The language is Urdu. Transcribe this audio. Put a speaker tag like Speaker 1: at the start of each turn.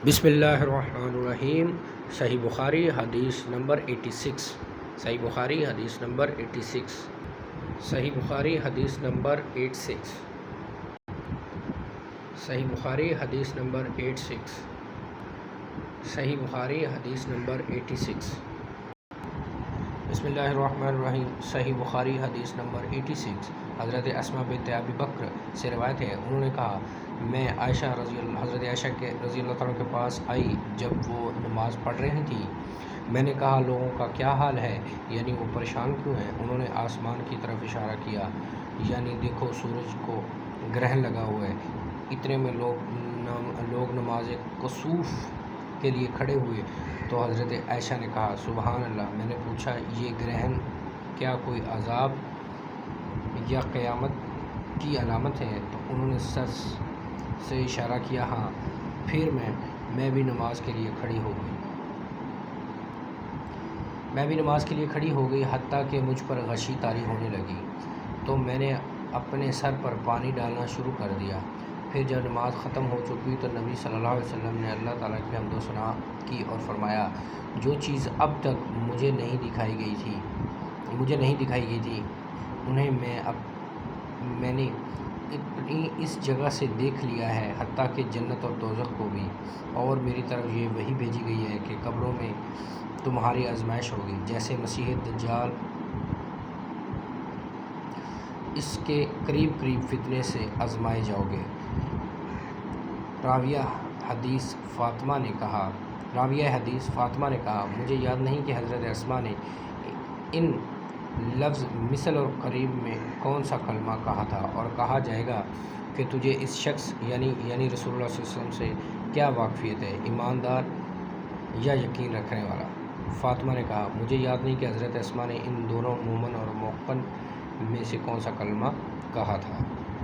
Speaker 1: بسم اللہ الرحمن الرحیم۔ صحیح بخاری حدیث نمبر 86۔ صحیح بخاری حدیث نمبر 86۔ صحیح بخاری حدیث نمبر 86۔ صحیح بخاری حدیث نمبر 86۔ صحیح بخاری حدیث نمبر 86۔ بسم اللہ الرحمن الرحیم۔ صحیح بخاری حدیث نمبر 86۔ حضرت اسماء بنت ابی بکر سے روایت ہے، انہوں نے کہا میں حضرت عائشہ کے رضی اللہ تعالیٰ کے پاس آئی جب وہ نماز پڑھ رہی تھی۔ میں نے کہا لوگوں کا کیا حال ہے، یعنی وہ پریشان کیوں ہیں؟ انہوں نے آسمان کی طرف اشارہ کیا، یعنی دیکھو سورج کو گرہن لگا ہوا ہے۔ اتنے میں لوگ نماز کسوف کے لیے کھڑے ہوئے تو حضرت عائشہ نے کہا سبحان اللہ۔ میں نے پوچھا یہ گرہن کیا کوئی عذاب یا قیامت کی علامت ہے؟ تو انہوں نے سر سے اشارہ کیا ہاں۔ پھر میں بھی نماز کے لیے کھڑی ہو گئی حتیٰ کہ مجھ پر غشی طاری ہونے لگی، تو میں نے اپنے سر پر پانی ڈالنا شروع کر دیا۔ پھر جب نماز ختم ہو چکی تو نبی صلی اللہ علیہ وسلم نے اللہ تعالیٰ کی حمد و ثنا کی اور فرمایا جو چیز اب تک مجھے نہیں دکھائی گئی تھی انہیں میں نے اس جگہ سے دیکھ لیا ہے، حتیٰ کہ جنت اور دوزخ کو بھی، اور میری طرف یہ وحی بھیجی گئی ہے کہ قبروں میں تمہاری آزمائش ہوگی، جیسے مسیح دجال اس کے قریب فتنے سے آزمائے جاؤ گے۔ راویہ حدیث فاطمہ نے کہا مجھے یاد نہیں کہ حضرت اسماء نے ان لفظ مثل اور قریب میں کون سا کلمہ کہا تھا، اور کہا جائے گا کہ تجھے اس شخص یعنی رسول اللہ صلی اللہ علیہ وسلم سے کیا واقفیت ہے، ایماندار یا یقین رکھنے والا؟ فاطمہ نے کہا مجھے یاد نہیں کہ حضرت اسماء نے ان دونوں مومن اور موقن میں سے کون سا کلمہ کہا تھا۔